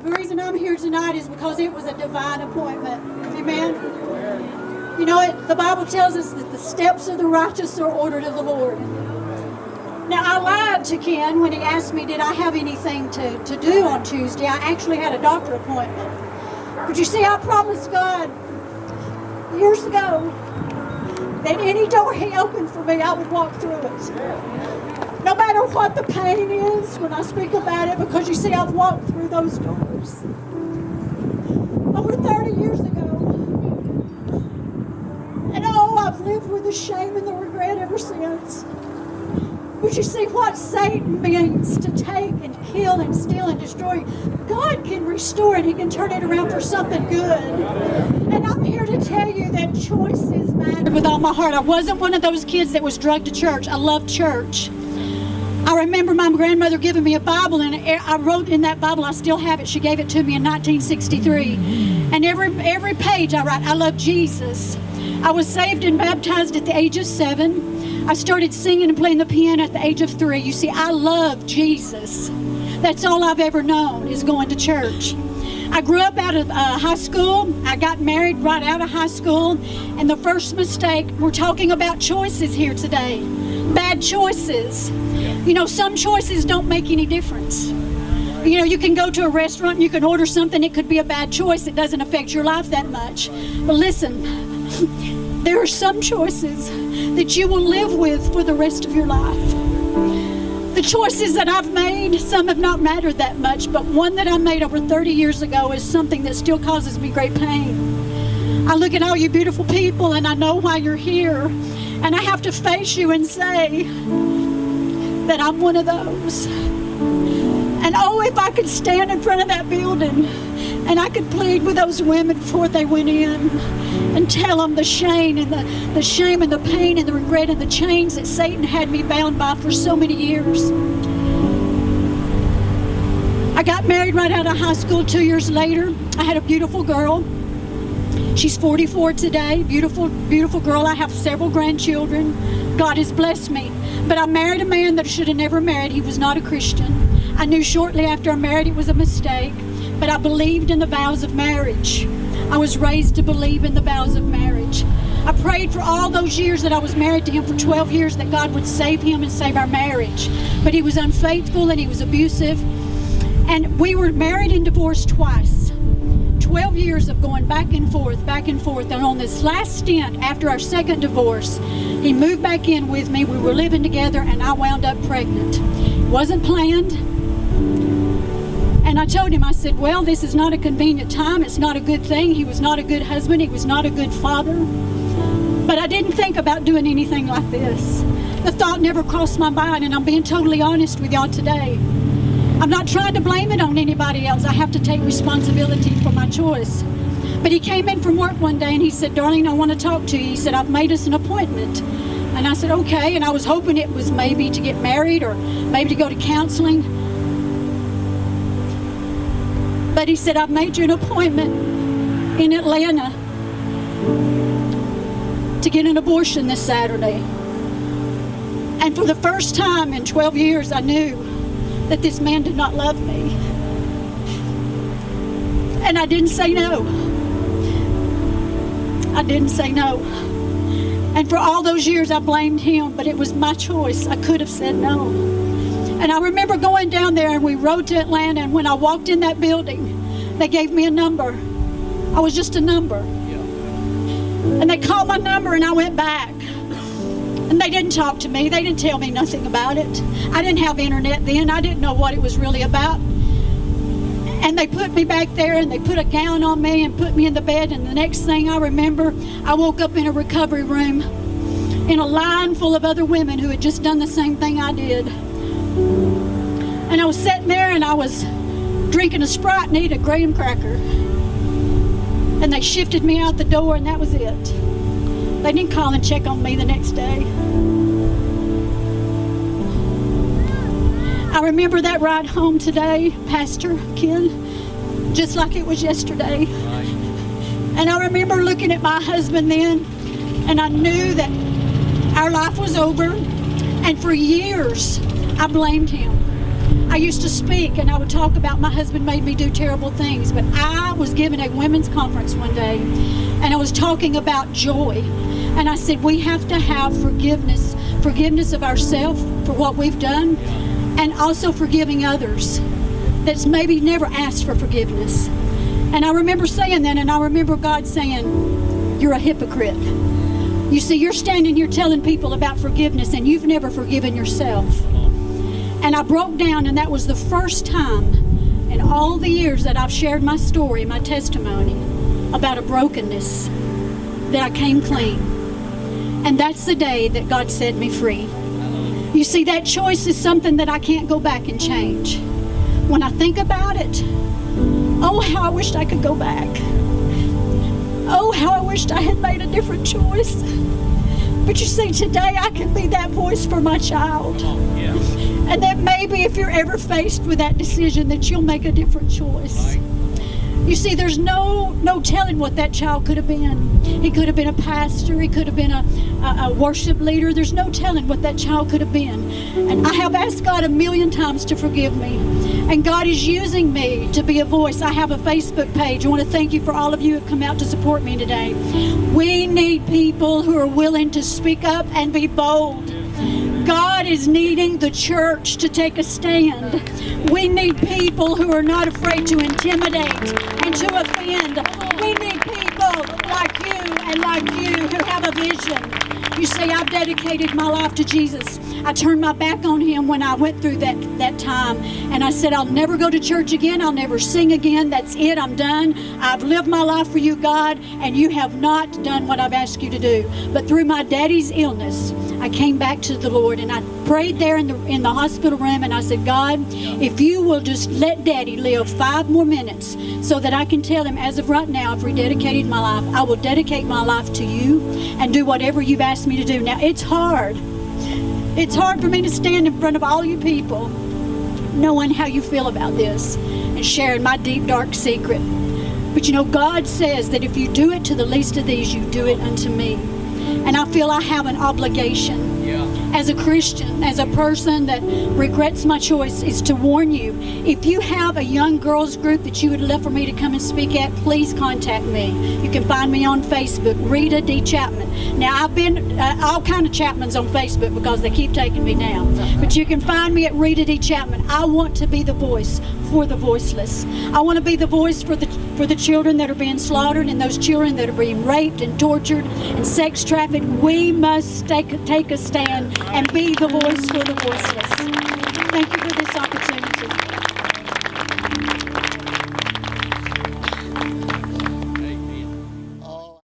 The reason I'm here tonight is because it was a divine appointment. Amen. You know, the Bible tells us that the steps of the righteous are ordered of the Lord. Now, I lied to Ken when he asked me, did I have anything to do on Tuesday? I actually had a doctor appointment. But you see, I promised God years ago that any door he opened for me, I would walk through it. No matter what the pain is when I speak about it, because you see, I've walked through those doors. Over 30 years ago. And I've lived with the shame and the regret ever since. But you see, what Satan means to take and kill and steal and destroy, God can restore it. He can turn it around for something good. And I'm here to tell you that choices matter with all my heart. I wasn't one of those kids that was drugged to church. I loved church. I remember my grandmother giving me a Bible, and I wrote in that Bible, I still have it. She gave it to me in 1963. And every page I write, I love Jesus. I was saved and baptized at the age of 7. I started singing and playing the piano at the age of 3. You see, I love Jesus. That's all I've ever known is going to church. I grew up out of high school. I got married right out of high school. And the first mistake, we're talking about choices here today. Bad choices. You know, some choices don't make any difference. You know, you can go to a restaurant and you can order something. It could be a bad choice. It doesn't affect your life that much. But listen, there are some choices that you will live with for the rest of your life. The choices that I've made, some have not mattered that much, but one that I made over 30 years ago is something that still causes me great pain. I look at all you beautiful people and I know why you're here, and I have to face you and say that I'm one of those. And oh, if I could stand in front of that building and I could plead with those women before they went in and tell them the shame and the shame and the pain and the regret and the chains that Satan had me bound by for so many years. I got married right out of high school. 2 years later, I had a beautiful girl. She's 44 today. Beautiful, beautiful girl. I have several grandchildren. God has blessed me. But I married a man that I should have never married. He was not a Christian. I knew shortly after I married it was a mistake, but I believed in the vows of marriage. I was raised to believe in the vows of marriage. I prayed for all those years that I was married to him for 12 years that God would save him and save our marriage. But he was unfaithful and he was abusive. And we were married and divorced twice. 12 years of going back and forth. And on this last stint, after our second divorce, he moved back in with me. We were living together and I wound up pregnant. It wasn't planned. And I told him, I said, well, this is not a convenient time. It's not a good thing. He was not a good husband. He was not a good father. But I didn't think about doing anything like this. The thought never crossed my mind, and I'm being totally honest with y'all today. I'm not trying to blame it on anybody else. I have to take responsibility for my choice. But he came in from work one day and he said, darling, I want to talk to you. He said, I've made us an appointment. And I said, okay. And I was hoping it was maybe to get married or maybe to go to counseling. But he said, I've made you an appointment in Atlanta to get an abortion this Saturday. And for the first time in 12 years, I knew that this man did not love me. And I didn't say no. I didn't say no. And for all those years, I blamed him, but it was my choice. I could have said no. And I remember going down there and we rode to Atlanta, and when I walked in that building, they gave me a number. I was just a number. And they called my number and I went back. And they didn't talk to me. They didn't tell me nothing about it. I didn't have internet then. I didn't know what it was really about. And they put me back there and they put a gown on me and put me in the bed. And the next thing I remember, I woke up in a recovery room in a line full of other women who had just done the same thing I did. And I was sitting there and I was drinking a Sprite and eating a graham cracker. And they shifted me out the door and that was it. They didn't call and check on me the next day. I remember that ride home today, Pastor Ken, just like it was yesterday. And I remember looking at my husband then, and I knew that our life was over. And for years, I blamed him. I used to speak and I would talk about my husband made me do terrible things, but I was given a women's conference one day and I was talking about joy. And I said, we have to have forgiveness of ourselves for what we've done, and also forgiving others that's maybe never asked for forgiveness. And I remember saying that, and I remember God saying, you're a hypocrite. You see, you're standing here telling people about forgiveness and you've never forgiven yourself. And I broke down, and that was the first time in all the years that I've shared my story, my testimony about a brokenness, that I came clean. And that's the day that God set me free. You see, that choice is something that I can't go back and change. When I think about it, oh, how I wished I could go back. Oh, how I wished I had made a different choice. But you see, today I can be that voice for my child. And that maybe if you're ever faced with that decision, that you'll make a different choice. You see, there's no telling what that child could have been. He could have been a pastor. He could have been a worship leader. There's no telling what that child could have been. And I have asked God 1,000,000 times to forgive me. And God is using me to be a voice. I have a Facebook page. I want to thank you for all of you who have come out to support me today. We need people who are willing to speak up and be bold. God is needing the church to take a stand. We need people who are not afraid to intimidate and to offend. We need people like you and like you who have a vision. You see, I've dedicated my life to Jesus. I turned my back on him when I went through that time. And I said, I'll never go to church again. I'll never sing again. That's it. I'm done. I've lived my life for you, God, and you have not done what I've asked you to do. But through my daddy's illness, I came back to the Lord, and I prayed there in the hospital room, and I said, God, if you will just let Daddy live 5 more minutes so that I can tell him, as of right now, I've rededicated my life. I will dedicate my life to you and do whatever you've asked me to do. Now, it's hard. It's hard for me to stand in front of all you people knowing how you feel about this and sharing my deep, dark secret. But you know, God says that if you do it to the least of these, you do it unto me. And I feel I have an obligation as a Christian, as a person that regrets my choice, is to warn you. If you have a young girls group that you would love for me to come and speak at, please contact me. You can find me on Facebook, Rita D. Chapman. Now, I've been all kind of Chapmans on Facebook because they keep taking me down. But you can find me at Rita D. Chapman. I want to be the voice for the voiceless. I want to be the voice for the children that are being slaughtered and those children that are being raped and tortured and sex trafficked. We must take a stand and be the voice for the voiceless. Thank you.